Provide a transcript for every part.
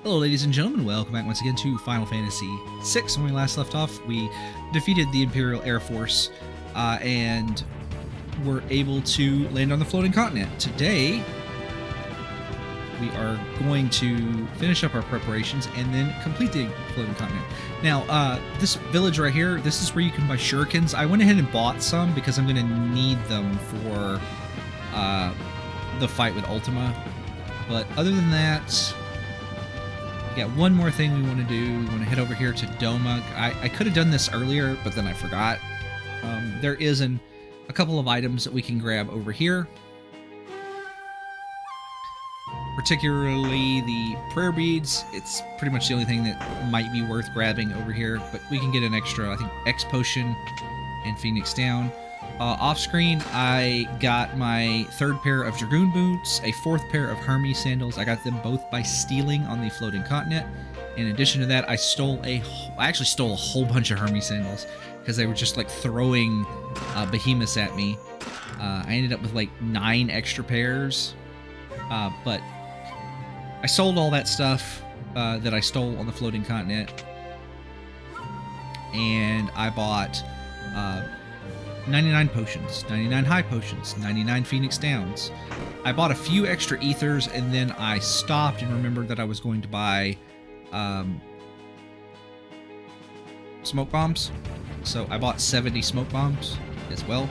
Hello ladies and gentlemen, welcome back once again to Final Fantasy VI. When we last left off, we defeated the Imperial Air Force and were able to land on the floating continent. Today, we are going to finish up our preparations and then complete the floating continent. Now, this village right here, this is where you can buy shurikens. I went ahead and bought some because I'm going to need them for the fight with Ultima. But other than that, we got one more thing we want to do. We want to head over here to Doma. I could have done this earlier, but then I forgot. There is a couple of items that we can grab over here. Particularly the prayer beads. It's pretty much the only thing that might be worth grabbing over here, but we can get an extra, I think, X potion and Phoenix down. Off screen, I got my third pair of Dragoon boots, a fourth pair of Hermes sandals. I got them both by stealing on the floating continent. In addition to that, I actually stole a whole bunch of Hermes sandals because they were just like throwing behemoths at me. I ended up with like 9 extra pairs, but I sold all that stuff that I stole on the floating continent, and I bought 99 potions, 99 high potions, 99 Phoenix Downs. I bought a few extra ethers, and then I stopped and remembered that I was going to buy smoke bombs. So I bought 70 smoke bombs as well.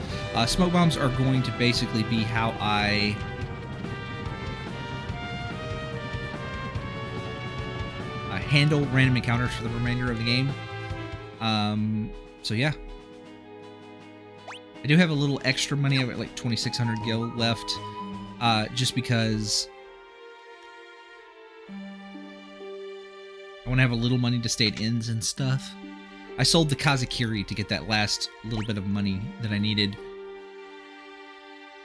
Smoke bombs are going to basically be how I handle random encounters for the remainder of the game. So yeah. I do have a little extra money. I've got like 2,600 gil left, just because I want to have a little money to stay at inns and stuff. I sold the Kazakiri to get that last little bit of money that I needed,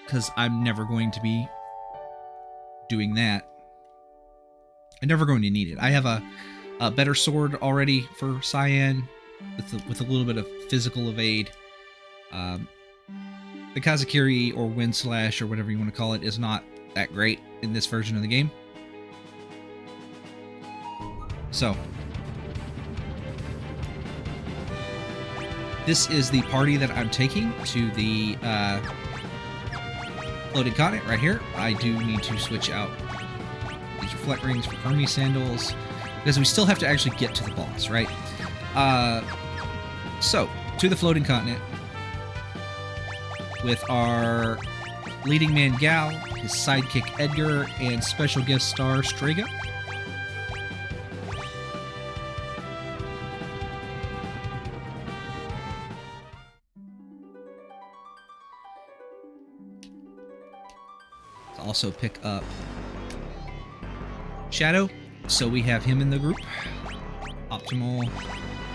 because I'm never going to be doing that. I'm never going to need it. I have a better sword already for Cyan with a little bit of physical evade. The Kazakiri or Wind Slash or whatever you want to call it is not that great in this version of the game. So, this is the party that I'm taking to the floating continent right here. I do need to switch out these reflect rings for Hermes sandals, because we still have to actually get to the boss, right? So, to the floating continent with our leading man Gal, his sidekick Edgar, and special guest star Strega. Let's also pick up Shadow, so we have him in the group. Optimal.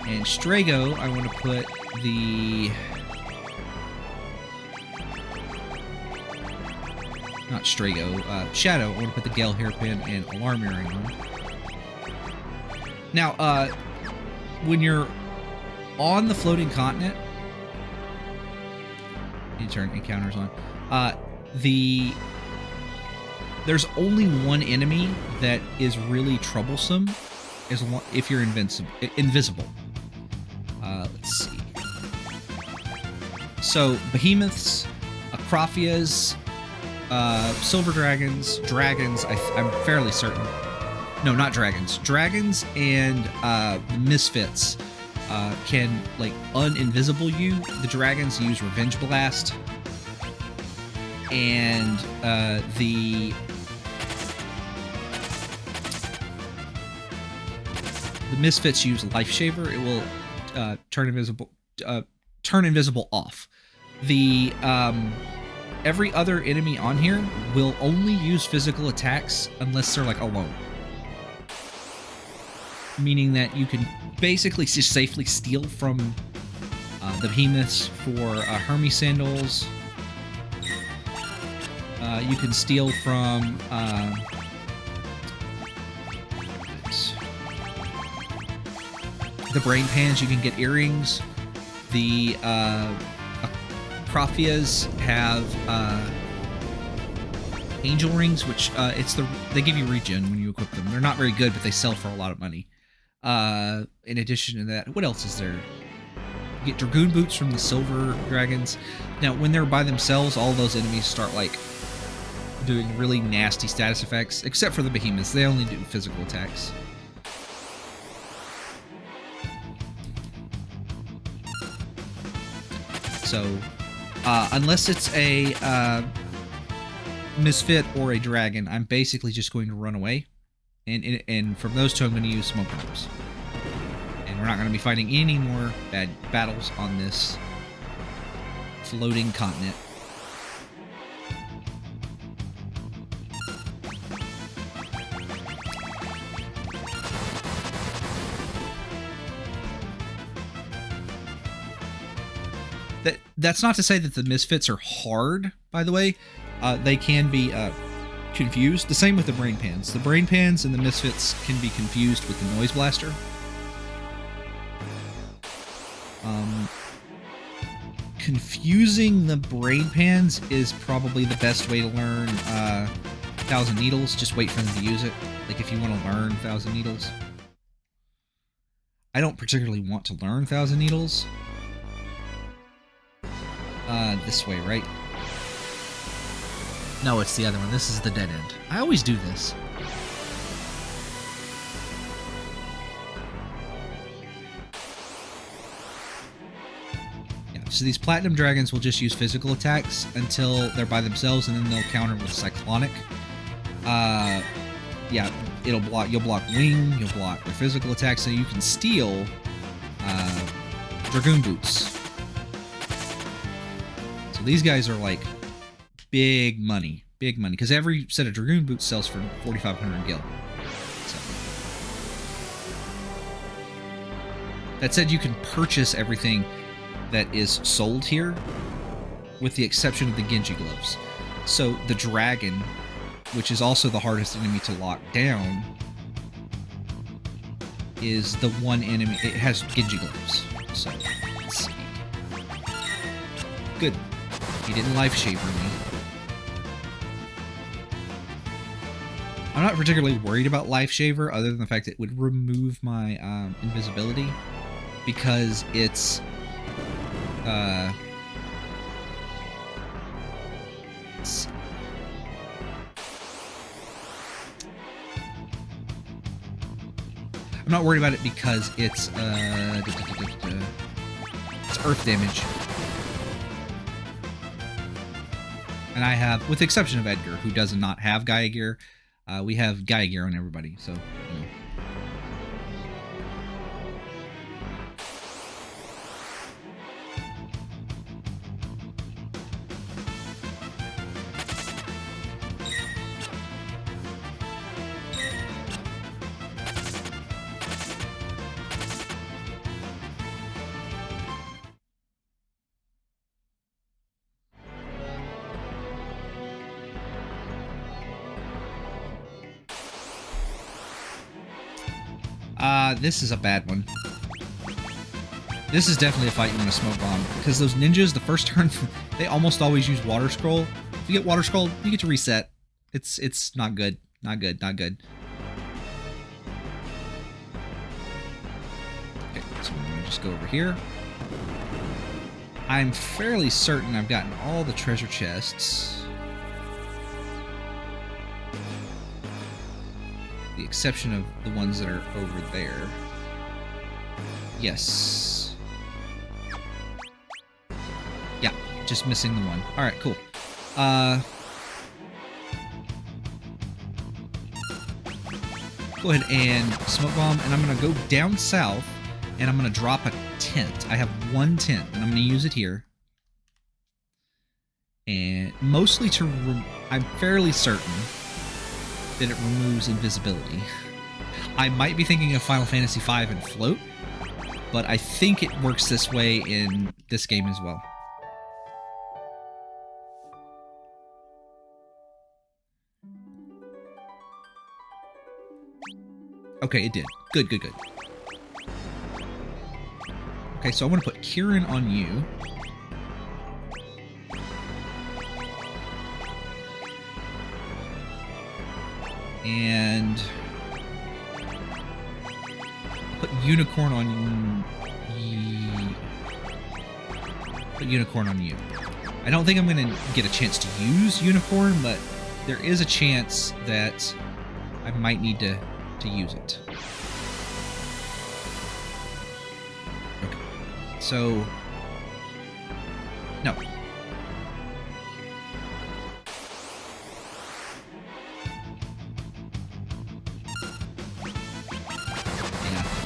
And Strago, I want to put the... Not Strago, Shadow. I want to put the Gale Hairpin and Alarm Earring on. Now, when you're on the floating continent, you turn encounters on. There's only one enemy that is really troublesome, if you're invisible. Let's see. So behemoths, Acrophias, silver dragons, I'm fairly certain. No, not dragons. Dragons and the misfits can like uninvisible you. The dragons use Revenge Blast, and the misfits use Life Shaver. It will turn invisible off. The every other enemy on here will only use physical attacks unless they're like alone. Meaning that you can basically just safely steal from the behemoths for Hermes sandals. You can steal from the brain pans. You can get earrings. The Acrophias have angel rings, which they give you regen when you equip them. They're not very good, but they sell for a lot of money. In addition to that, what else is there? You get dragoon boots from the silver dragons. Now, when they're by themselves, all those enemies start like doing really nasty status effects, except for the behemoths. They only do physical attacks. So, unless it's a misfit or a dragon, I'm basically just going to run away. And from those two, I'm going to use smoke bombs. And we're not going to be fighting any more bad battles on this floating continent. That's not to say that the misfits are hard, by the way. They can be confused. The same with the brain pans. The brain pans and the misfits can be confused with the noise blaster. Confusing the brain pans is probably the best way to learn Thousand Needles. Just wait for them to use it. Like if you want to learn Thousand Needles. I don't particularly want to learn Thousand Needles. This way, right? No, it's the other one. This is the dead end. I always do this. Yeah, so these platinum dragons will just use physical attacks until they're by themselves, and then they'll counter with cyclonic. Yeah, you'll block wing, you'll block their physical attacks, so you can steal dragoon boots. So these guys are like big money, because every set of dragoon boots sells for 4,500 gil. So. That said, you can purchase everything that is sold here, with the exception of the Genji gloves. So the dragon, which is also the hardest enemy to lock down, is the one enemy. It has Genji gloves. So let's see. Good. He didn't life shaver me. I'm not particularly worried about life shaver, other than the fact that it would remove my invisibility, because it's I'm not worried about it because it's earth damage. And I have, with the exception of Edgar, who does not have Gaia gear, we have Gaia gear on everybody, so, you know. This is a bad one. This is definitely a fight you want to smoke bomb, because those ninjas, the first turn, they almost always use water scroll. If you get water scroll, you get to reset. It's not good. Not good. Not good. Okay, so I'm going to just go over here. I'm fairly certain I've gotten all the treasure chests. The exception of the ones that are over there. Yes. Yeah, just missing the one. Alright, cool. Go ahead and smoke bomb, and I'm going to go down south, and I'm going to drop a tent. I have one tent, and I'm going to use it here. And mostly to... I'm fairly certain that it removes invisibility. I might be thinking of Final Fantasy V and float, but I think it works this way in this game as well. Okay, it did. Good, good, good. Okay, so I'm going to put Kieran on you. And put Unicorn on you. I don't think I'm going to get a chance to use Unicorn, but there is a chance that I might need to use it. Okay. So, no.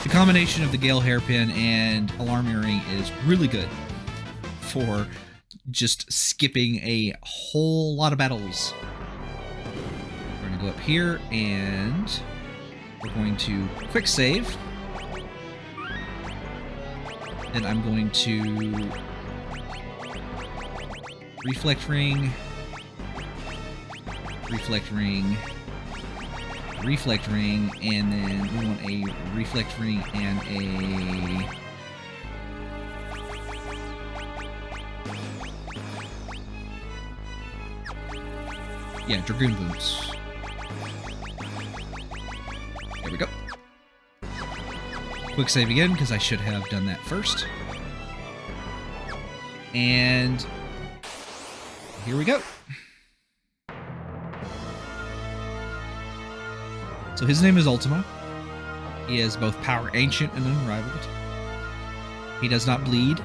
The combination of the Gale Hairpin and Alarm Earring is really good for just skipping a whole lot of battles. We're going to go up here and we're going to quick save. Then I'm going to Reflect Ring, Reflect Ring, Reflect Ring, and then we want a Reflect Ring and a... yeah, Dragoon Boots. There we go. Quick save again, because I should have done that first. And here we go. So his name is Ultima. He is both power ancient and unrivaled. He does not bleed,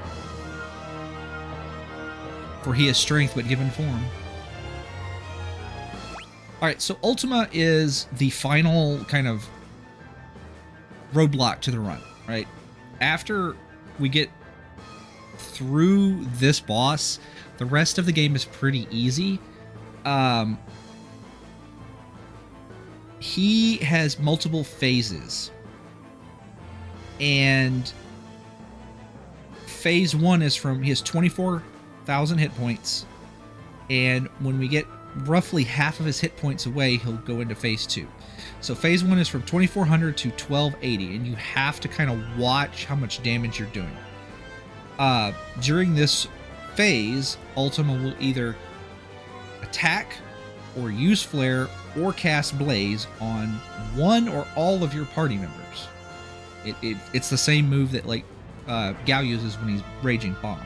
for he is strength but given form. Alright, so Ultima is the final kind of roadblock to the run, right? After we get through this boss, the rest of the game is pretty easy. He has multiple phases. And phase 1 is from, he has 24,000 hit points. And when we get roughly half of his hit points away, he'll go into phase 2. So phase 1 is from 2400 to 1280, and you have to kind of watch how much damage you're doing. During this phase, Ultima will either attack or use Flare or cast Blaze on one or all of your party members. It's the same move that like Gao uses when he's Raging Bomb.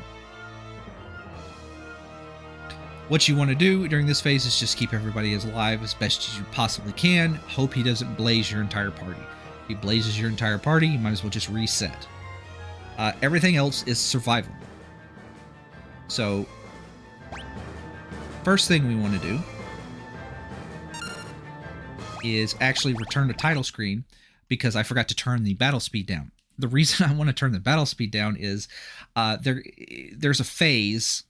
What you want to do during this phase is just keep everybody as alive as best as you possibly can. Hope he doesn't blaze your entire party. If he blazes your entire party, you might as well just reset. Everything else is survival. So, first thing we want to do is actually return to title screen, because I forgot to turn the battle speed down. The reason I want to turn the battle speed down is there's a phase,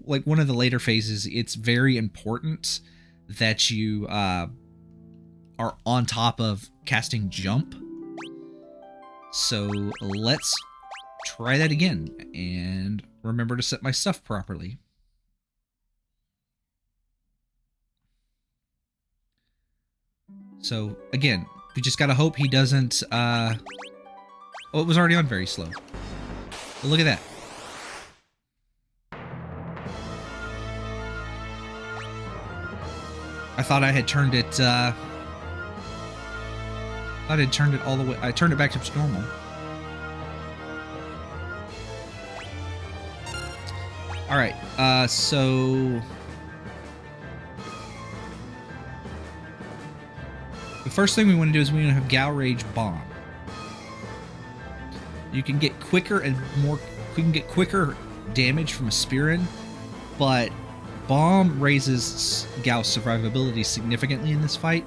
like one of the later phases, it's very important that you are on top of casting Jump. So let's try that again and remember to set my stuff properly. So again, we just gotta hope he doesn't oh, it was already on very slow. But look at that. I thought I had turned it all the way. I turned it back to normal. Alright, so the first thing we want to do is we want to have Gao Rage Bomb. You can get quicker and more. We can get quicker damage from a Spearin, but Bomb raises Gao's survivability significantly in this fight,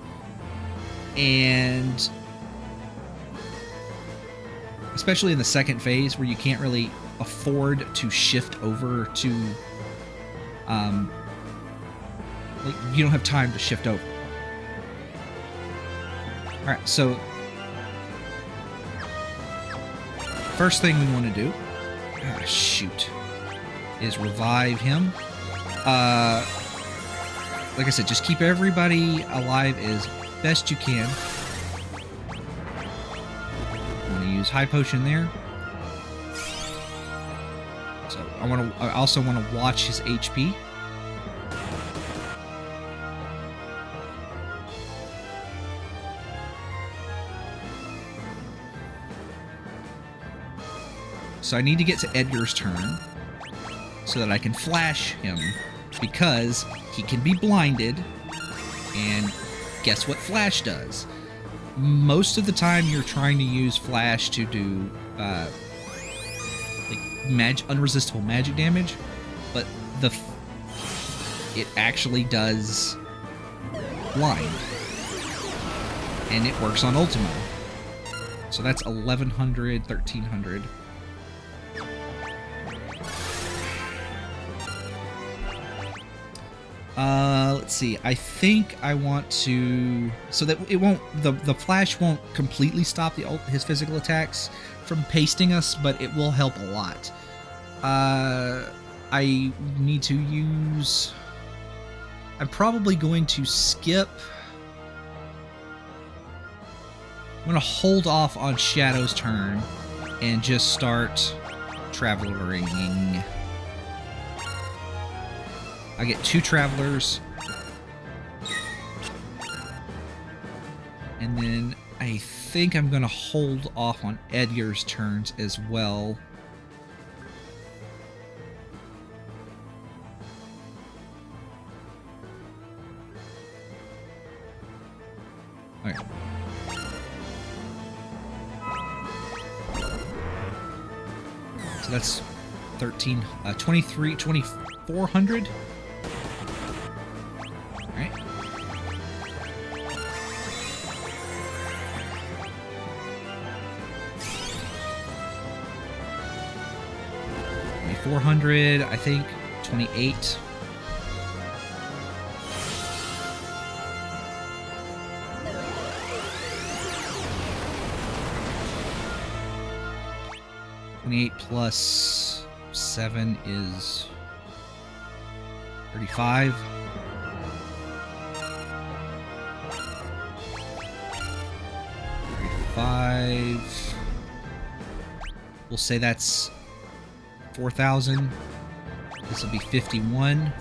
and especially in the second phase where you can't really afford to shift over to like you don't have time to shift over. Alright, so first thing we want to do is revive him. Like I said, just keep everybody alive as best you can. I'm going to use High Potion there. So I also want to watch his HP. So I need to get to Edgar's turn so that I can flash him, because he can be blinded, and guess what flash does? Most of the time you're trying to use flash to do like unresistible magic damage, but it actually does blind, and it works on Ultimo. So that's 1100, 1300. Let's see. I think I want to, so that it won't, the flash won't completely stop his physical attacks from pasting us, but it will help a lot. I need to use, I'm probably going to skip. I'm going to hold off on Shadow's turn and just start Traveleringing. I get 2 Travelers. And then I think I'm going to hold off on Edgar's turns as well. Okay. So that's 2400. Alright. $400, I think. 28. Plus 7 is 35. 35. We'll say that's 4,000. This will be 51.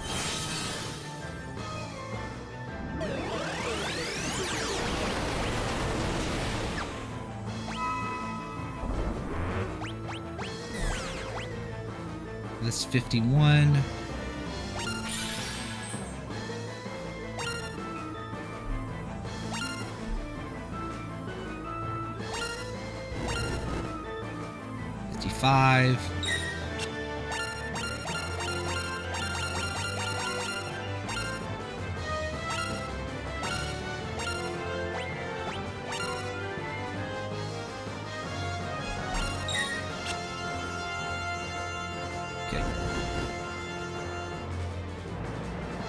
This 51. $55. Okay.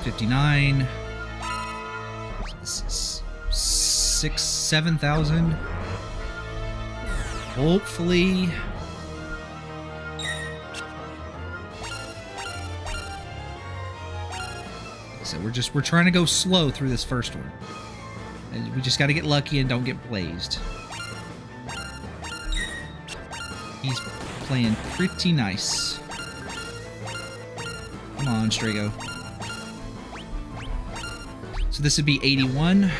59. This is 7,000. Hopefully. So we're trying to go slow through this first one. And we just got to get lucky and don't get blazed. He's playing pretty nice. Come on, Strago. So this would be 81.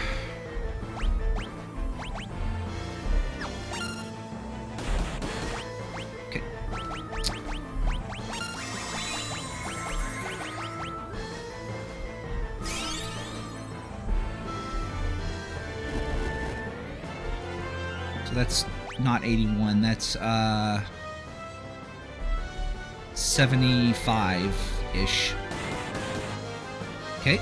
Okay. So that's not 81, that's 75-ish. Okay.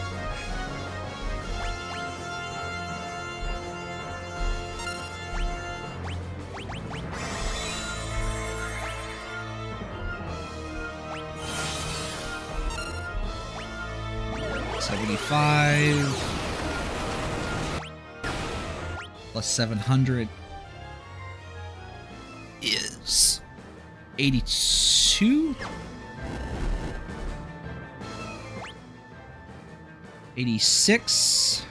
$75 plus 700 is 82. 86.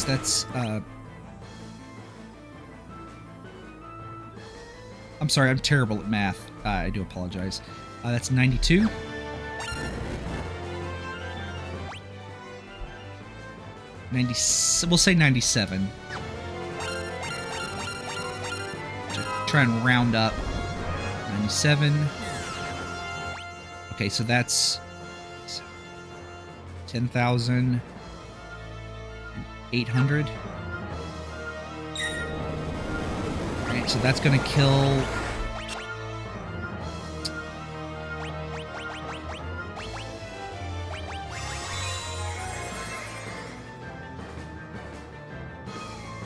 That's I'm sorry, I'm terrible at math. I do apologize. That's 92. We'll say 97. Try and round up. 97. Okay, so that's 10,800. Alright, so that's gonna kill...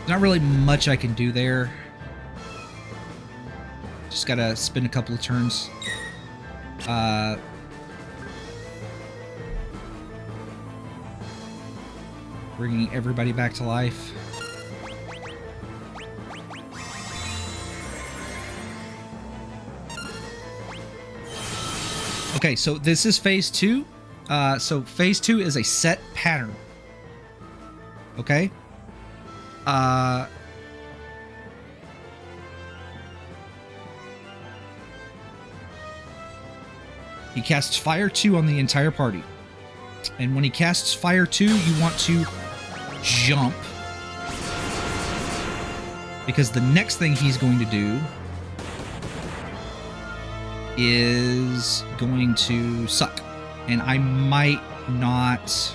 Not really much I can do there. Just gotta spin a couple of turns. Bringing everybody back to life. Okay, so this is phase 2. So phase 2 is a set pattern. Okay? He casts Fire 2 on the entire party. And when he casts Fire 2, you want to jump. Because the next thing he's going to do is going to suck. And I might not...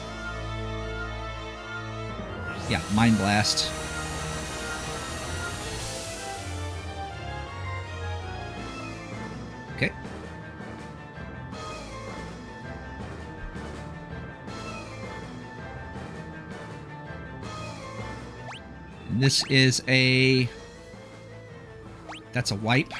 Yeah, Mind Blast. Okay. And this is a... That's a wipe.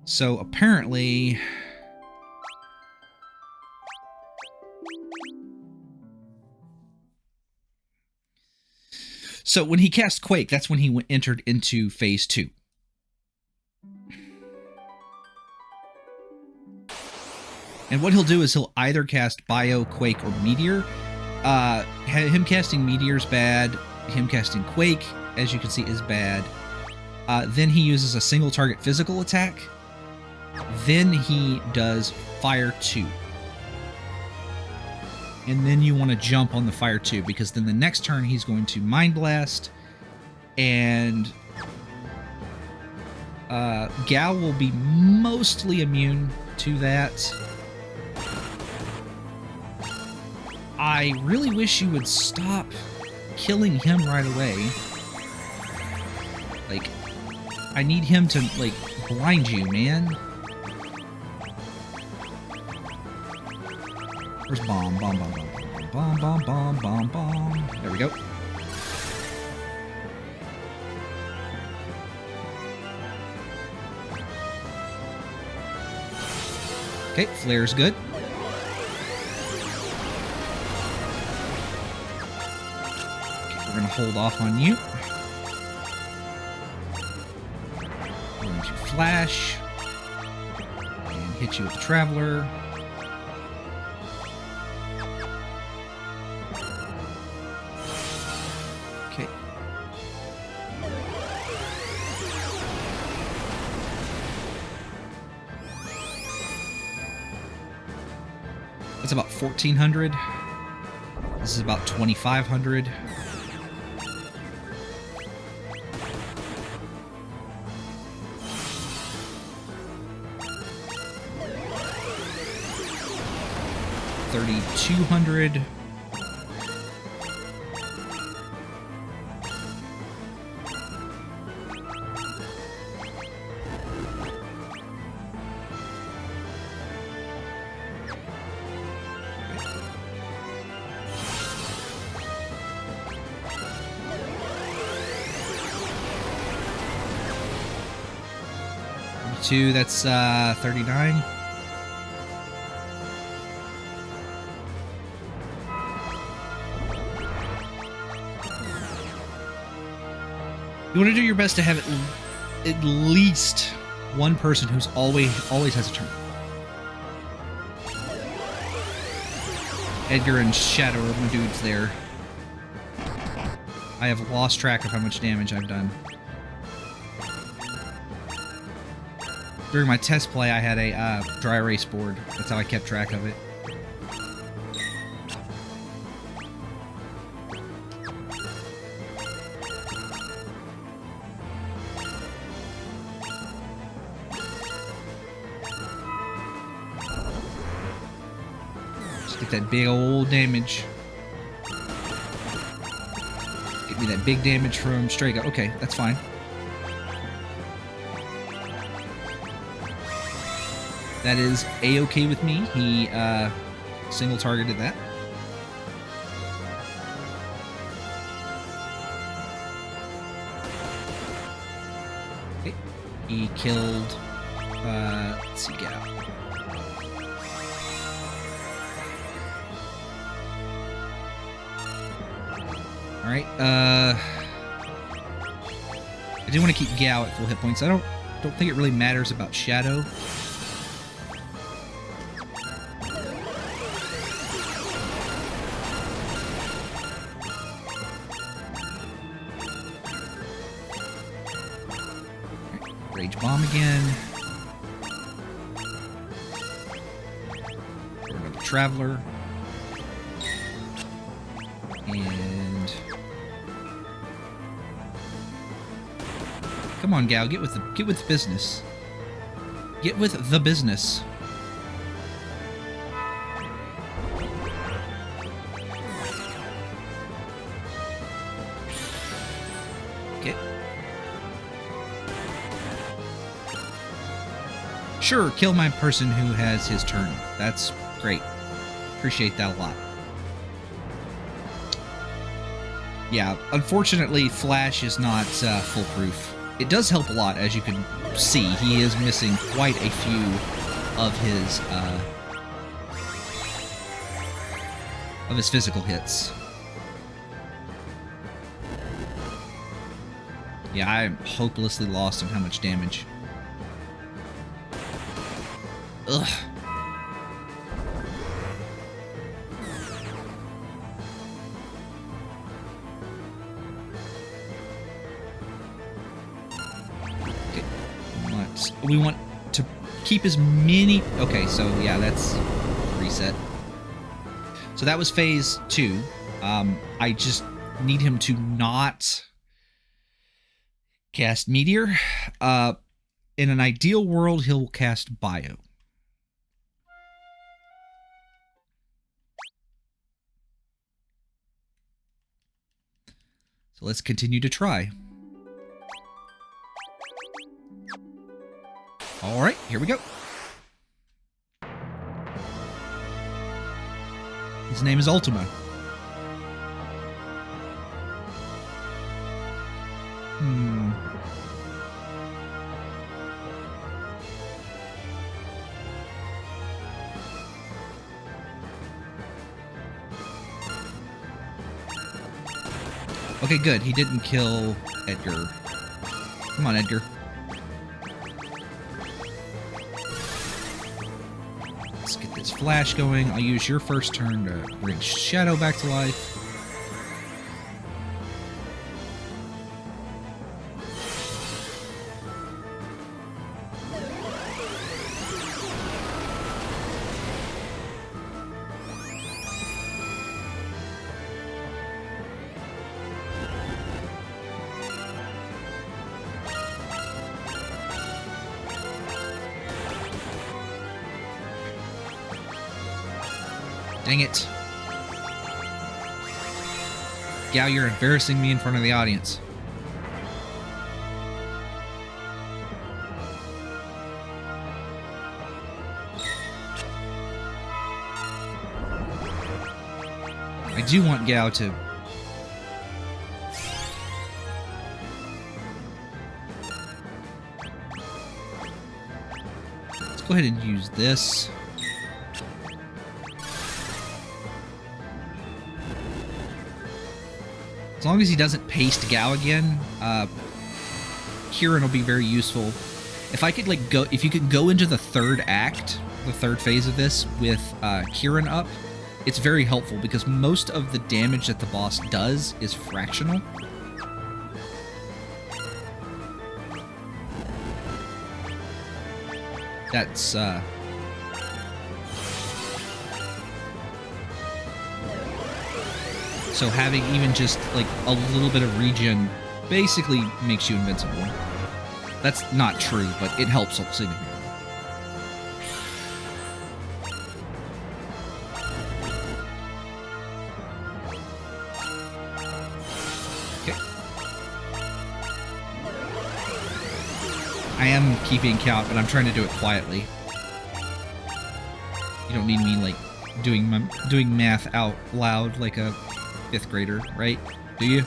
So apparently... So when he cast Quake, that's when he entered into phase 2. And what he'll do is he'll either cast Bio, Quake, or Meteor. Him casting Meteor's bad. Him casting Quake, as you can see, is bad. Then he uses a single target physical attack. Then he does Fire 2. And then you want to jump on the Fire 2, because then the next turn he's going to Mind Blast, and Gal will be mostly immune to that. I really wish you would stop killing him right away. Like, I need him to, like, blind you, man. Where's bomb? Bomb, bomb, bomb, bomb, bomb, bomb, bomb, bomb. There we go. Okay, flare's good. Okay, we're gonna hold off on you. We're going to flash and hit you with the Traveler. That's about 1,400. This is about 2,500. $3,200. That's 39. You want to do your best to have it at least one person who's always has a turn. Edgar and Shadow are my dudes there. I have lost track of how much damage I've done. During my test play, I had a dry erase board. That's how I kept track of it. Just get that big old damage. Get me that big damage from Stray Gun. Okay, that's fine. That is A-okay with me. He single targeted that. Okay. He killed let's see, Gao. Alright, I do want to keep Gao at full hit points. I don't think it really matters about Shadow. Rage Bomb again. Or another Traveler. And come on, Gal, get with the business. Get with the business. Okay. Sure, kill my person who has his turn. That's great. Appreciate that a lot. Yeah, unfortunately, Flash is not foolproof. It does help a lot, as you can see. He is missing quite a few of his physical hits. Yeah, I am hopelessly lost on how much damage. Ugh. Okay. We want to keep as many... Okay, so yeah, that's reset. So that was phase 2. I just need him to not cast Meteor. In an ideal world, he'll cast Bio. So let's continue to try. All right, here we go. His name is Ultima. Okay, good. He didn't kill Edgar. Come on, Edgar. Let's get this flash going. I'll use your first turn to bring Shadow back to life. Dang it. Gao, you're embarrassing me in front of the audience. I do want Gao to... Let's go ahead and use this. As long as he doesn't paste Gao again, Kieran will be very useful. If I could if you could go into the third act, the third phase of this with Kieran up, it's very helpful because most of the damage that the boss does is fractional. That's so having even just like a little bit of regen basically makes you invincible. That's not true, but it helps significantly. Okay. I am keeping count, but I'm trying to do it quietly. You don't need me like doing math out loud like a 5th grader, right? Do you?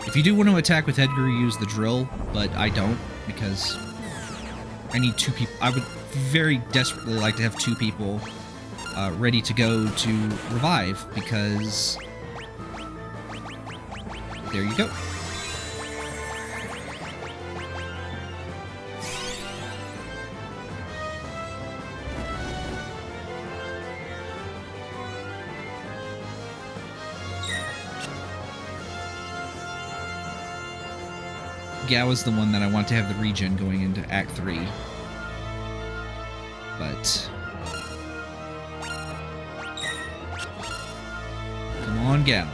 If you do want to attack with Edgar, use the drill, but I don't, because I need 2 people. I would very desperately like to have 2 people ready to go to revive, because there you go. Gao is the one that I want to have the regen going into Act 3. But come on, Gao.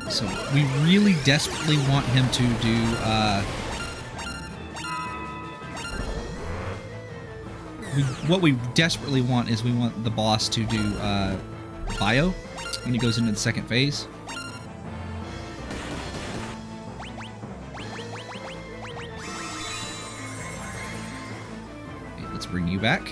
So we really desperately want him to do what we desperately want is we want the boss to do bio when he goes into the second phase. Okay, let's bring you back.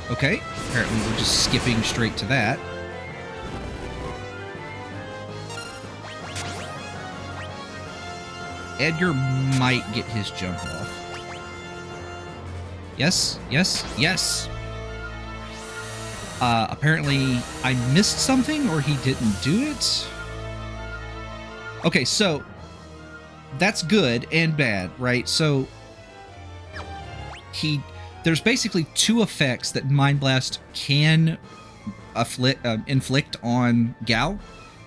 Okay, apparently we're just skipping straight to that. Edgar might get his jump off. Yes, yes, yes! Apparently I missed something, or he didn't do it? Okay, so that's good and bad, right? So there's basically 2 effects that Mind Blast can inflict on Gao.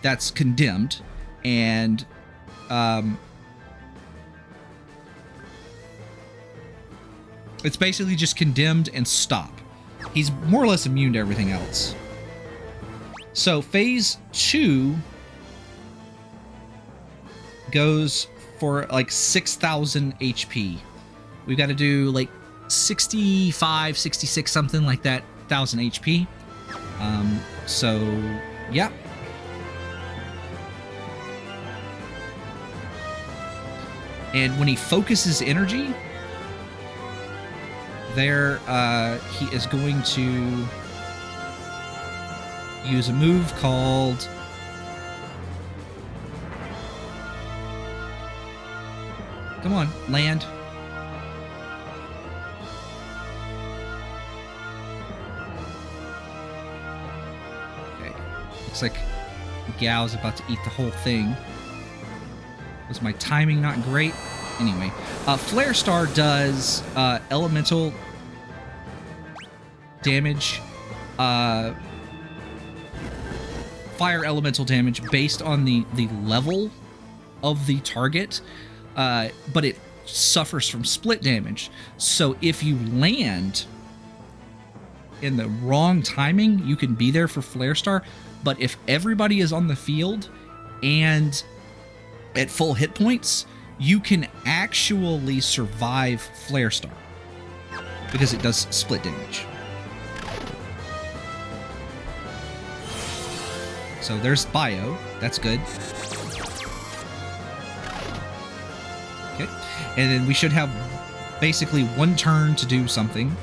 That's Condemned, and it's basically just Condemned and Stop. He's more or less immune to everything else. So Phase 2 goes for like 6,000 HP. We've got to do like 65, 66, something like that, 1,000 HP. So, yeah. And when he focuses energy, there, he is going to use a move called come on, land. Okay. Looks like Gao's about to eat the whole thing. Was my timing not great? Anyway, Flare Star does elemental damage, fire elemental damage based on the level of the target, but it suffers from split damage. So if you land in the wrong timing, you can be there for Flare Star, but if everybody is on the field and at full hit points, you can actually survive Flare Star because it does split damage. So there's bio, that's good. Okay. And then we should have basically one turn to do something.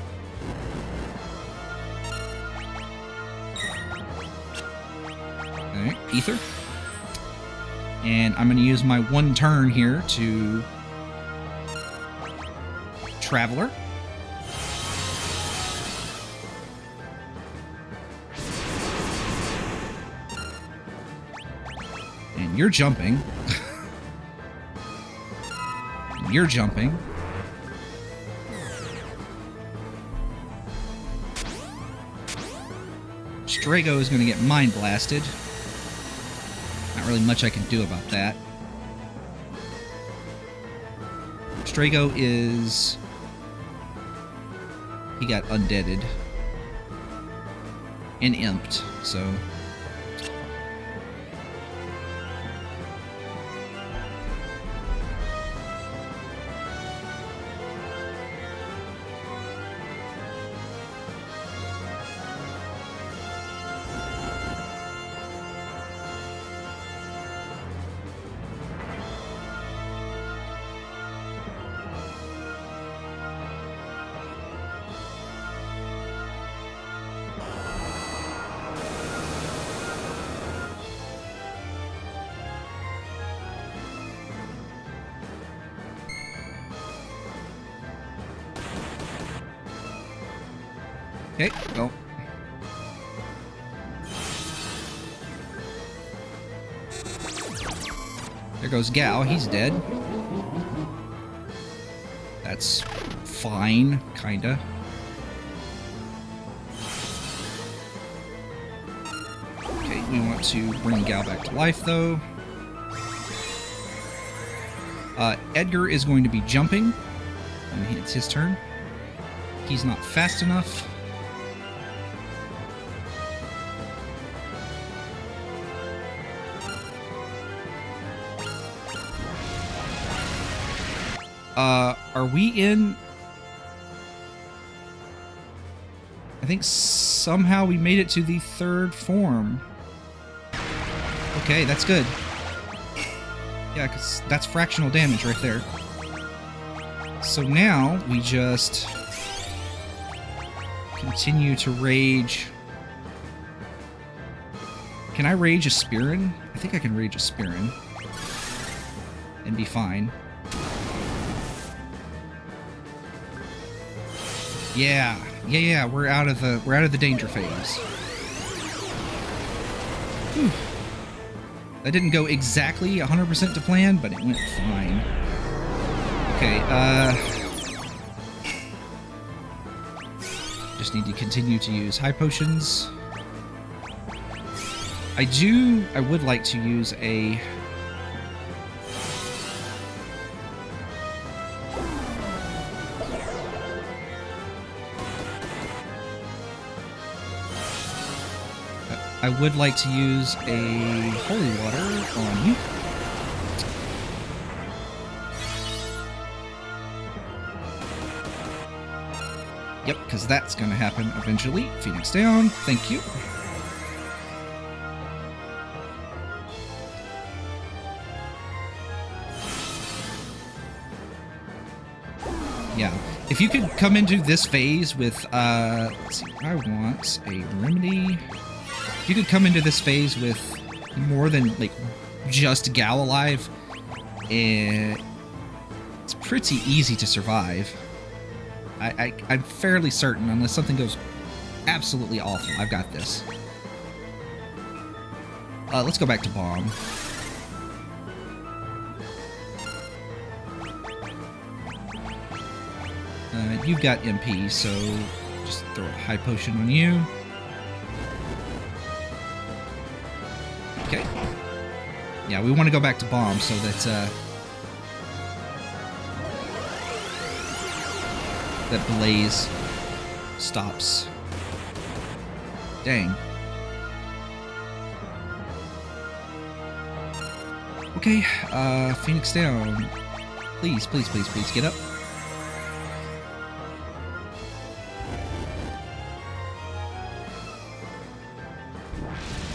Alright, Ether. And I'm going to use my one turn here to Traveler. And you're jumping. You're jumping. Strago is going to get mind blasted. Not really much I can do about that. Strago is... he got undeaded. And imped, so... Okay, well. There goes Gao, he's dead. That's fine, kinda. Okay, we want to bring Gao back to life, though. Edgar is going to be jumping, and it's his turn. He's not fast enough. Are we in... I think somehow we made it to the third form. Okay, that's good. Yeah, because that's fractional damage right there. So now we just continue to rage. Can I rage a Spearin? I think I can rage a Spearin and be fine. Yeah, we're out of the danger phase. Whew. That didn't go exactly 100% to plan, but it went fine. Okay, just need to continue to use high potions. I would like to use a... I would like to use a holy water on you. Yep, because that's going to happen eventually. Phoenix down. Thank you. Yeah. If you could come into this phase with, let's see, I want a remedy. If you could come into this phase with more than, like, just Gao alive, it's pretty easy to survive. I'm fairly certain, unless something goes absolutely awful, I've got this. Let's go back to Bomb. You've got MP, so just throw a high potion on you. Okay. Yeah, we want to go back to Bomb so that that Blaze stops. Dang. Okay, Phoenix down. Please, please, please, please, get up.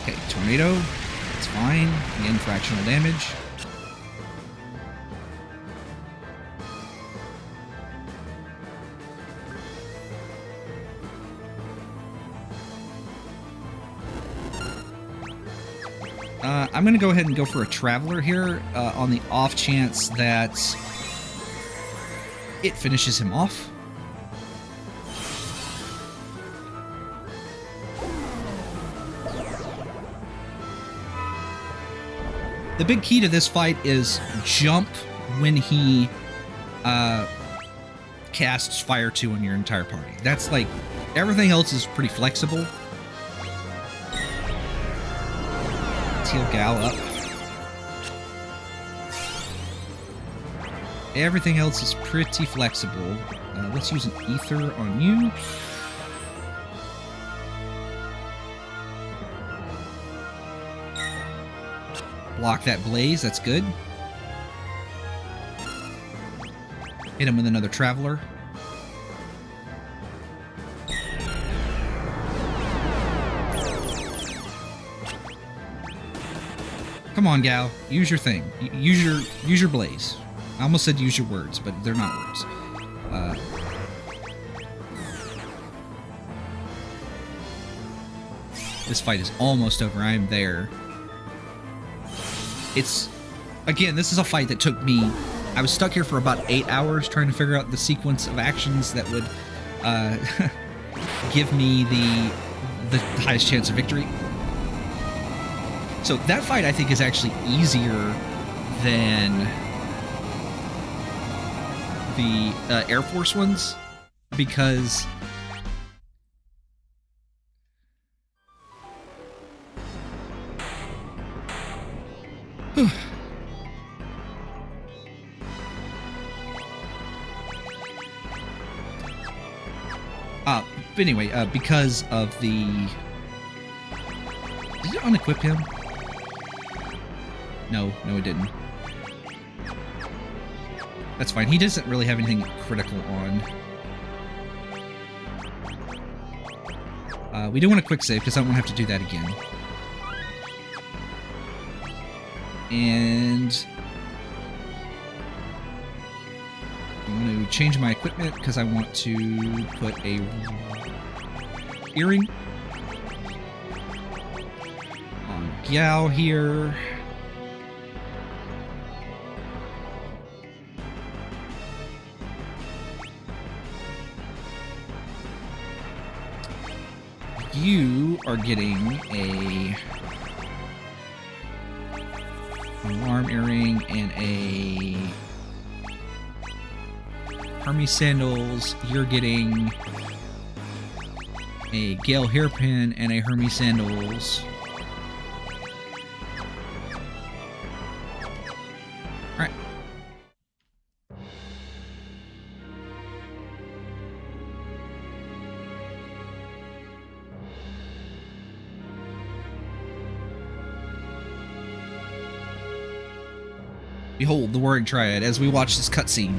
Okay, Tornado. It's fine. Again, fractional damage. I'm going to go ahead and go for a Traveler here on the off chance that it finishes him off. The big key to this fight is jump when he casts Fire 2 on your entire party. That's like, everything else is pretty flexible. Let's heal Gal up. Everything else is pretty flexible. Let's use an Ether on you. Block that Blaze, that's good. Hit him with another Traveler. Come on, Gal. Use your thing. Use your Blaze. I almost said use your words, but they're not words. This fight is almost over. I am there. It's, again, this is a fight that took me, I was stuck here for about 8 hours trying to figure out the sequence of actions that would give me the highest chance of victory. So that fight, I think, is actually easier than the Air Force ones, because but anyway, because of the... Did it unequip him? No, it didn't. That's fine. He doesn't really have anything critical on. We do want a quick save, because I don't want to have to do that again. And I'm going to change my equipment, because I want to put a earring on Gal here. You are getting a alarm earring and a Hermes sandals. You're getting a Gale hairpin and a Hermes sandals. All right. Behold the Warring Triad as we watch this cutscene.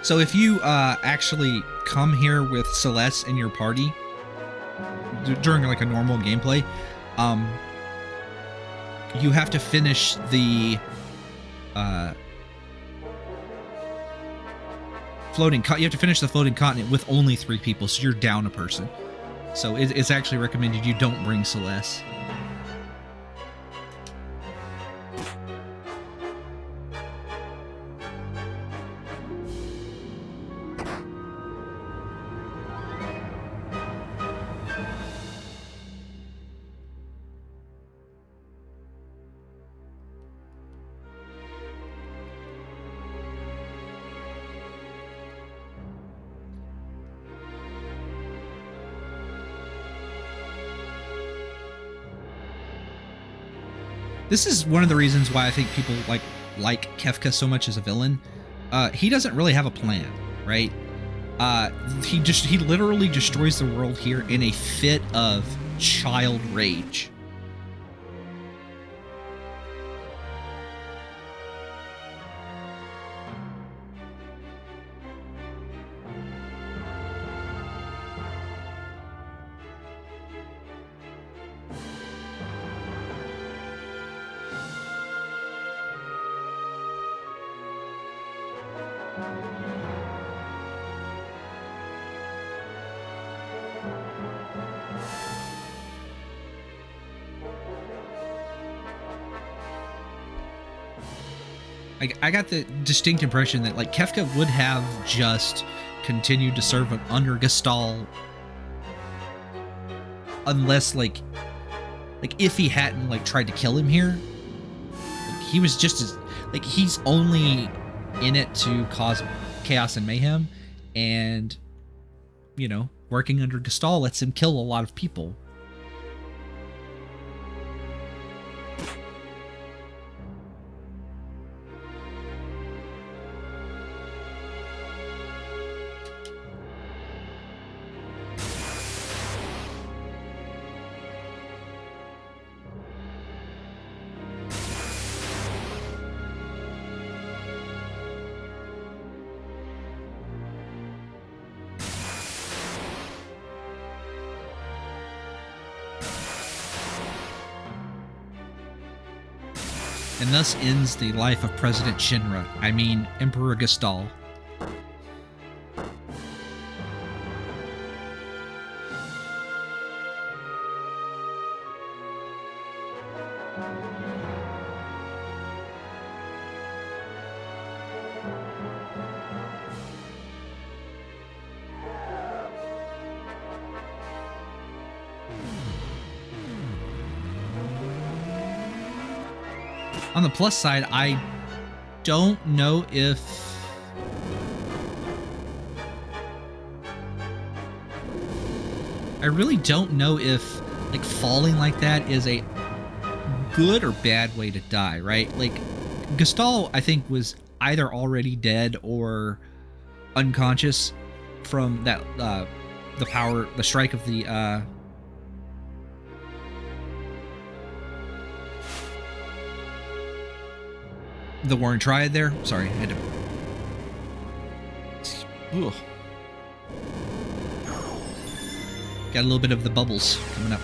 So if you actually come here with Celeste in your party during like a normal gameplay, you have to finish the floating continent with only 3 people, so you're down a person. So it's actually recommended you don't bring Celeste. This is one of the reasons why I think people like Kefka so much as a villain. He doesn't really have a plan, right? He literally destroys the world here in a fit of child rage. I got the distinct impression that like Kefka would have just continued to serve under Gestal unless like if he hadn't like tried to kill him here. Like, he was just as like he's only in it to cause chaos and mayhem, and you know, working under Gestal lets him kill a lot of people. And thus ends the life of President Shinra. I mean, Emperor Gestal. On the plus side, I don't know if I really don't know if like falling like that is a good or bad way to die, right? Like Gestal, I think, was either already dead or unconscious from that the strike of the Warring Triad there. Sorry, I had to... Ooh. Got a little bit of the bubbles coming up.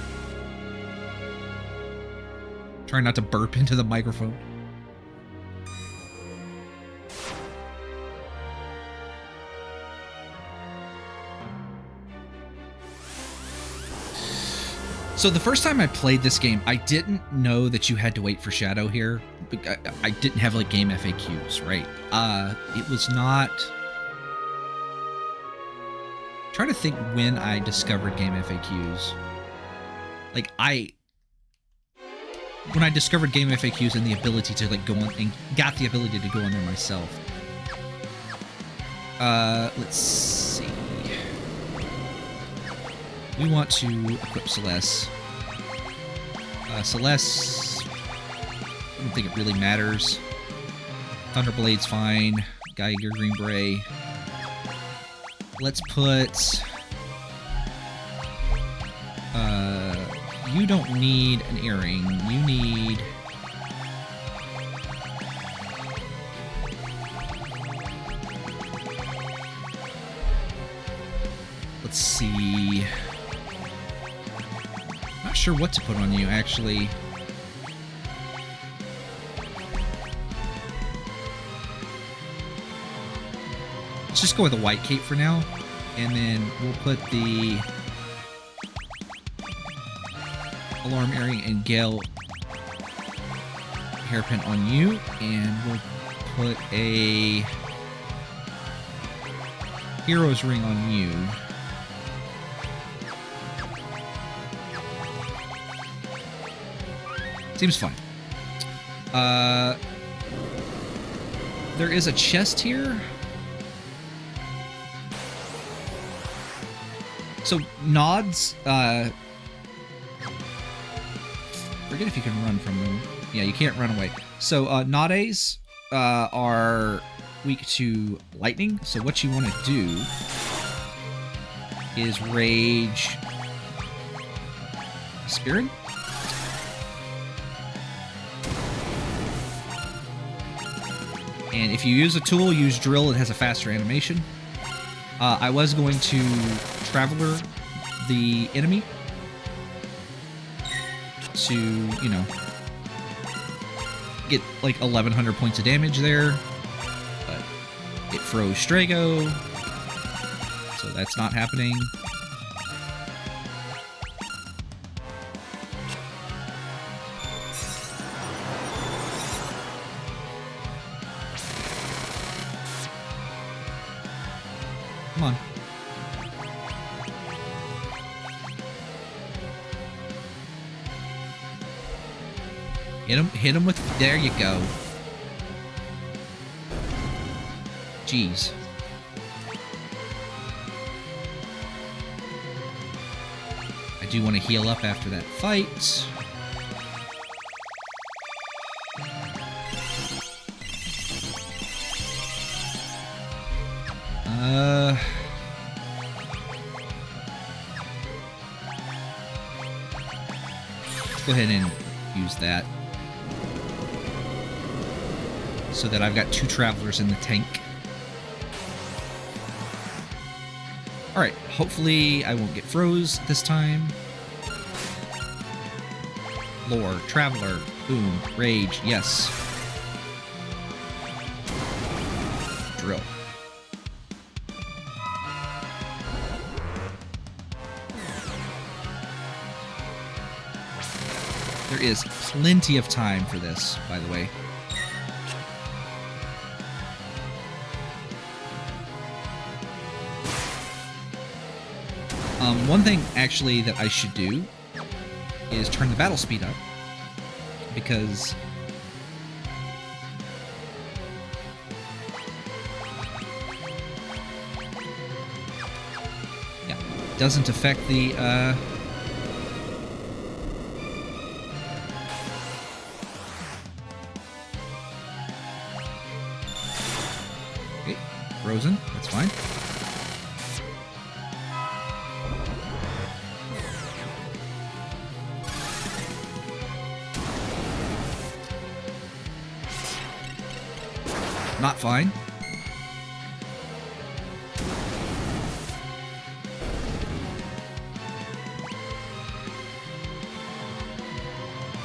Trying not to burp into the microphone. So the first time I played this game, I didn't know that you had to wait for Shadow here. I didn't have like game FAQs, right? It was not... I'm trying to think when I discovered game FAQs. Like when I discovered game FAQs and the ability to like go on and got the ability to go on there myself. Let's see. We want to equip Celeste. Celeste, I don't think it really matters. Thunderblade's fine. Geiger, Green Beret. Let's put... you don't need an earring. You need... Let's see... Not sure what to put on you, actually. Let's just go with a white cape for now, and then we'll put the alarm earring and Gale hairpin on you, and we'll put a hero's ring on you. Seems fine. There is a chest here. So nods, forget if you can run from them. Yeah, you can't run away. So nades are weak to lightning. So what you want to do is rage Spirit. And if you use a tool, use Drill. It has a faster animation. I was going to Traveler the enemy to, you know, get like 1,100 points of damage there, but it froze Strago, so that's not happening. Come on. Hit him with, there you go. Jeez. I do want to heal up after that fight. Let's go ahead and use that, so that I've got 2 travelers in the tank. Alright, hopefully I won't get froze this time. Lore, traveler, boom, rage, yes. Drill. There is plenty of time for this, by the way. One thing, actually, that I should do is turn the battle speed up, because yeah, it doesn't affect the okay, frozen, that's fine. Not fine.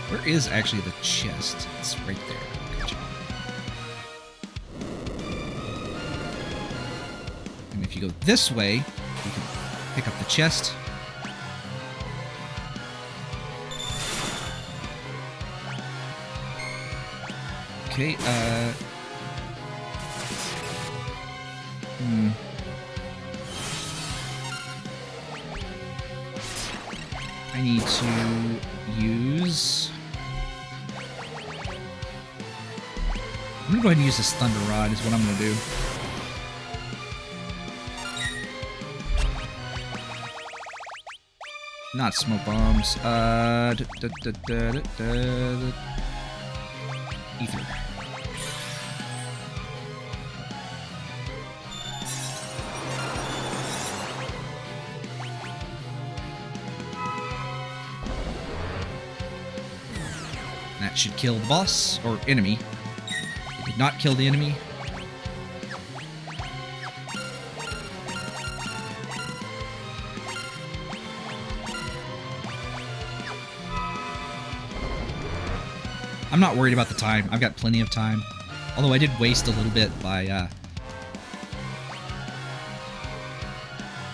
Where is actually the chest? It's right there. Gotcha. And if you go this way, you can pick up the chest. Okay, I need to use... I'm gonna go ahead and use this Thunder Rod is what I'm gonna do. Not smoke bombs. Ether. That should kill the boss, or enemy. It did not kill the enemy. I'm not worried about the time. I've got plenty of time. Although I did waste a little bit by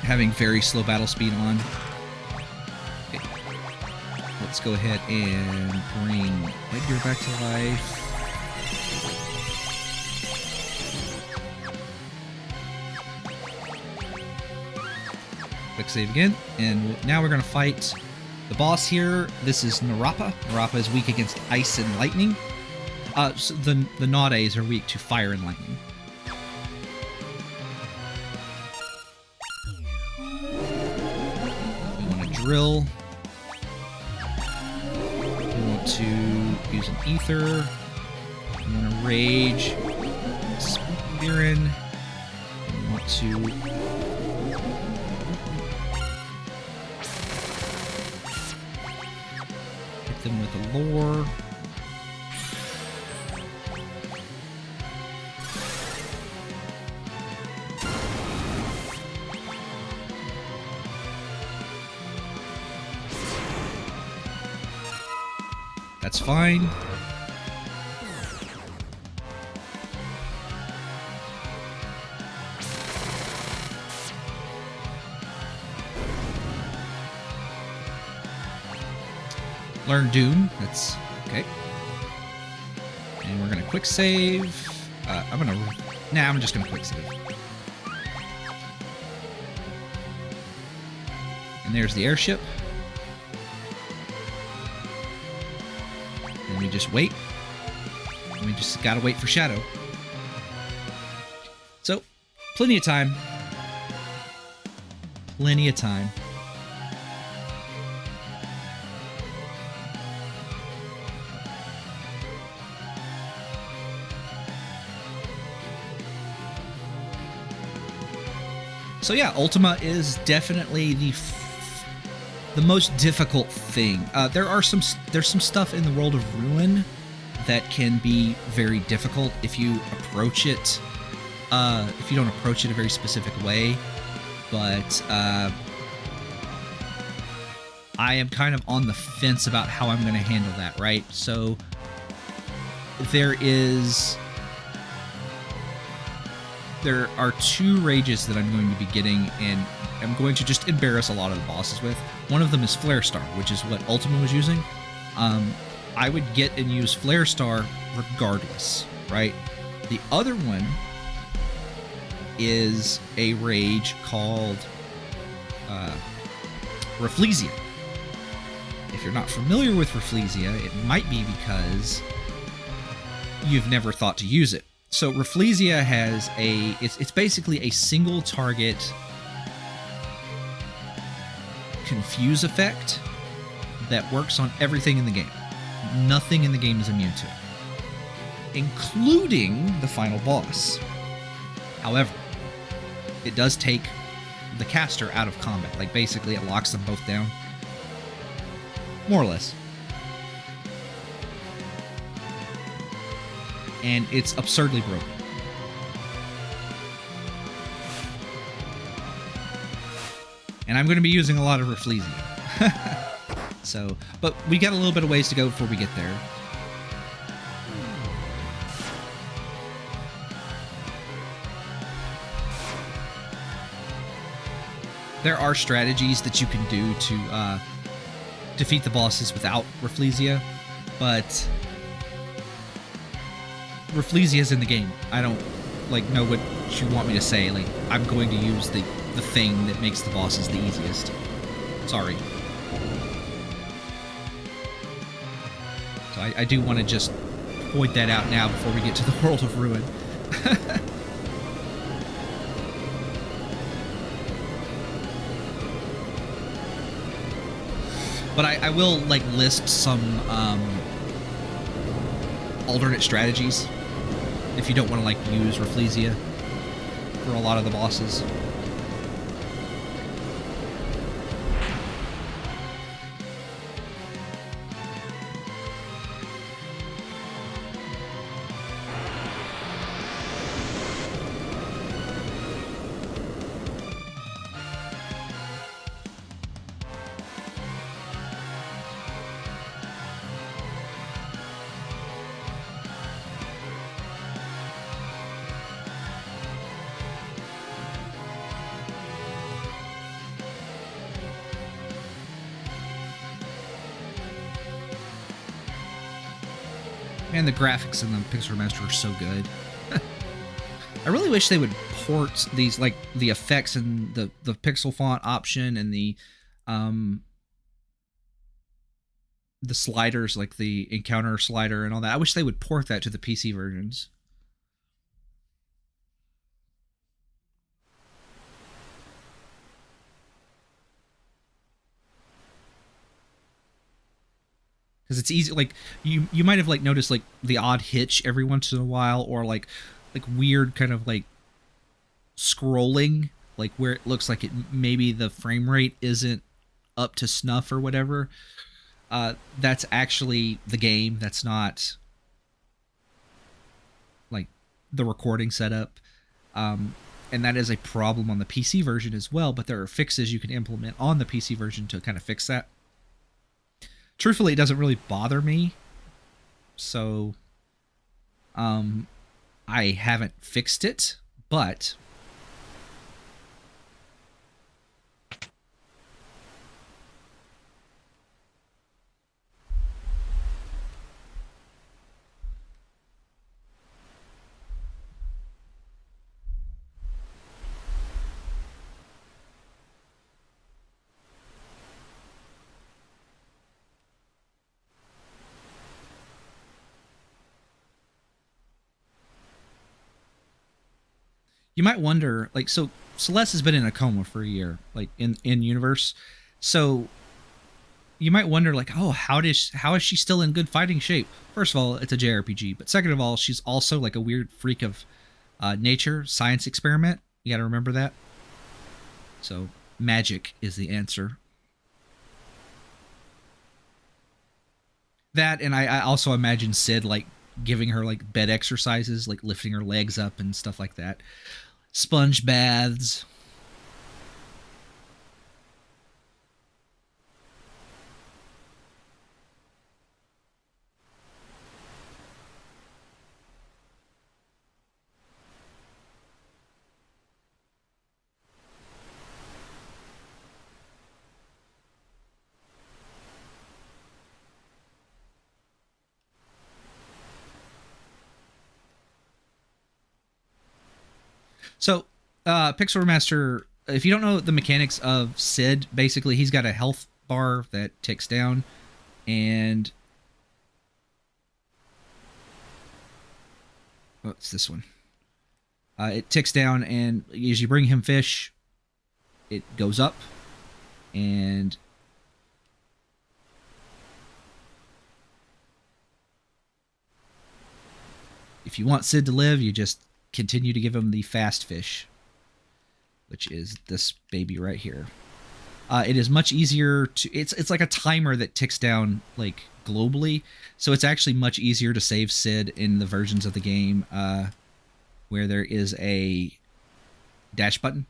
having very slow battle speed on. Okay. Let's go ahead and bring Edgar back to life. Quick save again. And now we're going to fight the boss here. This is Narapa. Narapa is weak against ice and lightning. So the Nades are weak to fire and lightning. We want to drill. We want to use an ether. We want to rage. Spirin. We want to them with a lore. That's fine. learn Doom. That's okay. And we're gonna quick save. I'm just gonna quick save. And there's the airship. And we just wait. And we just gotta wait for Shadow. So, plenty of time. Plenty of time. So yeah, Ultima is definitely the most difficult thing. There's some stuff in the world of Ruin that can be very difficult if you approach it. If you don't approach it a very specific way, but I am kind of on the fence about how I'm going to handle that, right? So there are 2 rages that I'm going to be getting, and I'm going to just embarrass a lot of the bosses with. One of them is Flare Star, which is what Ultima was using. I would get and use Flare Star regardless, right? The other one is a rage called Rafflesia. If you're not familiar with Rafflesia, it might be because you've never thought to use it. So Rafflesia has it's basically a single target confuse effect that works on everything in the game. Nothing in the game is immune to it, including the final boss. However, it does take the caster out of combat. Like, basically it locks them both down. More or less. And it's absurdly broken. And I'm going to be using a lot of Rafflesia. So, but we got a little bit of ways to go before we get there. There are strategies that you can do to defeat the bosses without Rafflesia, but Rafflesia is in the game. I don't know what you want me to say. Like, I'm going to use the thing that makes the bosses the easiest. Sorry. So I do want to just point that out now before we get to the World of Ruin. But I will list some alternate strategies if you don't want to use Rafflesia for a lot of the bosses. Man, the graphics in the Pixel Remaster are so good. I really wish they would port these, the effects and the pixel font option and the sliders, like the encounter slider and all that. I wish they would port that to the PC versions. Because it's easy, you might have noticed the odd hitch every once in a while, or like weird kind of scrolling, where it looks like maybe the frame rate isn't up to snuff or whatever. That's actually the game. That's not the recording setup. And that is a problem on the PC version as well, but there are fixes you can implement on the PC version to kind of fix that. Truthfully, it doesn't really bother me, so I haven't fixed it, but You might wonder, like, so Celeste has been in a coma for a year, like in universe. So you might wonder, like, oh, how is she still in good fighting shape? First of all, it's a JRPG, but second of all, she's also like a weird freak of nature, science experiment. You got to remember that. So magic is the answer. That, and I also imagine Sid like giving her like bed exercises, like lifting her legs up and stuff like that. Sponge baths. So, Pixel Remaster, if you don't know the mechanics of Sid, basically he's got a health bar that ticks down, and oh, it's this one. It ticks down, and as you bring him fish, it goes up, and if you want Sid to live, you just continue to give him the fast fish, which is this baby right here. It is much easier to, it's like a timer that ticks down like globally, so it's actually much easier to save Sid in the versions of the game where there is a dash button.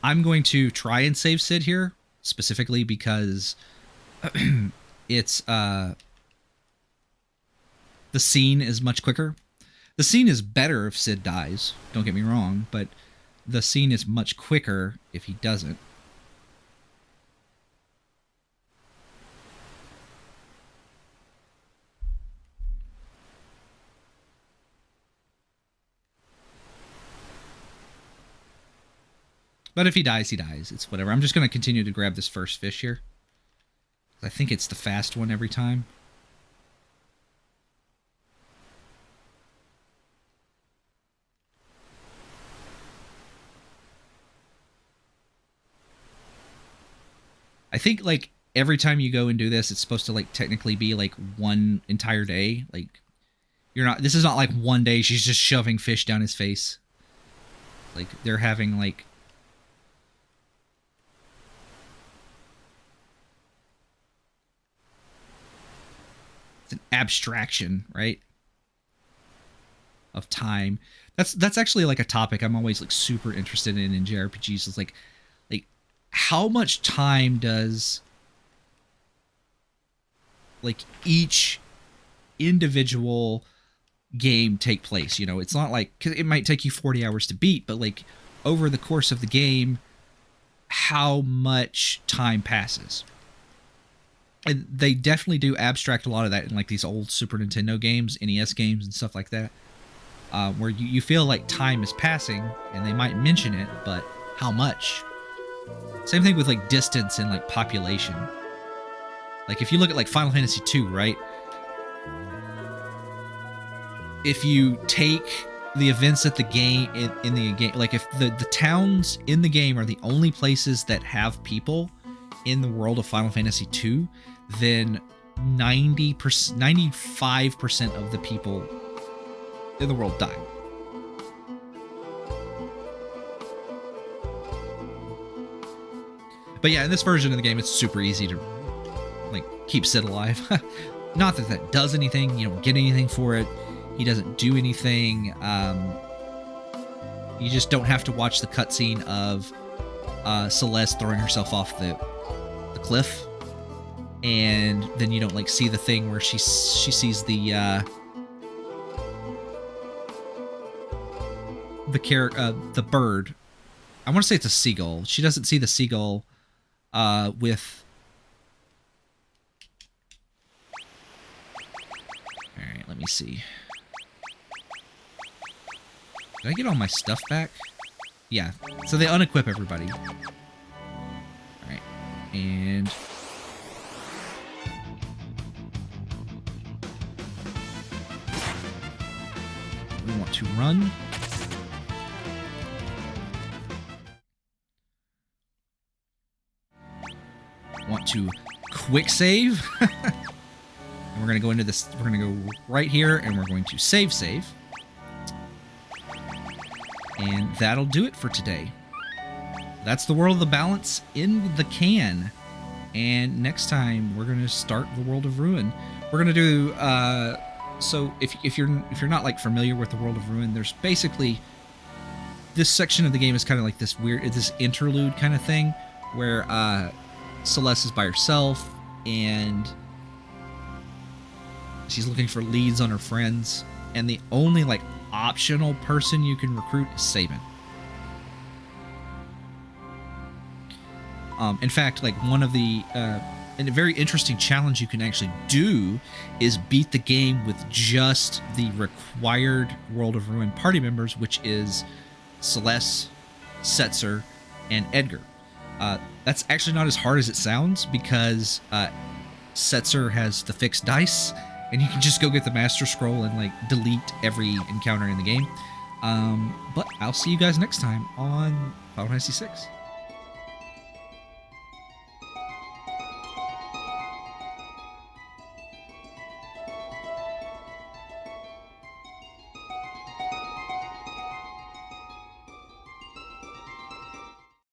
I'm going to try and save Sid here specifically because it's the scene is much quicker. The scene is better if Sid dies, don't get me wrong, but the scene is much quicker if he doesn't. But if he dies, he dies. It's whatever. I'm just going to continue to grab this first fish here. I think it's the fast one every time. I think like every time you go and do this, it's supposed to like technically be like one entire day. Like you're not, this is not like one day she's just shoving fish down his face. Like they're having like it's an abstraction, right? Of time. That's actually like a topic I'm always like super interested in JRPGs. Is like how much time does like each individual game take place? You know, it's not like, 'cause it might take you 40 hours to beat, but like over the course of the game, how much time passes. And they definitely do abstract a lot of that in like these old Super Nintendo games, NES games, and stuff like that, where you feel like time is passing, and they might mention it, but how much? Same thing with like distance and like population. Like if you look at like Final Fantasy II, right? If you take the events at the game in the game, like if the towns in the game are the only places that have people in the world of Final Fantasy II, then 95% of the people in the world die. But yeah, in this version of the game, it's super easy to like keep Sid alive. Not that that does anything. You don't get anything for it. He doesn't do anything. You just don't have to watch the cutscene of Celeste throwing herself off the cliff, and then you don't like see the thing where she sees the bird. I want to say it's a seagull. She doesn't see the seagull with. All right, let me see. Did I get all my stuff back? Yeah. So they unequip everybody. All right, and to run. Want to quick save. And we're going to go into this. We're going to go right here, and we're going to save. And that'll do it for today. That's the World of the Balance in the can. And next time, we're going to start the World of Ruin. We're going to do... so if you're not like familiar with the World of Ruin, there's basically... This section of the game is kind of like this weird... This interlude kind of thing, where Celeste is by herself, and... she's looking for leads on her friends, and the only like optional person you can recruit is Sabin. In fact, like one of the and a very interesting challenge you can actually do is beat the game with just the required World of Ruin party members, which is Celeste, Setzer, and Edgar. That's actually not as hard as it sounds, because Setzer has the fixed dice, and you can just go get the Master Scroll and like delete every encounter in the game. But I'll see you guys next time on Final Fantasy VI.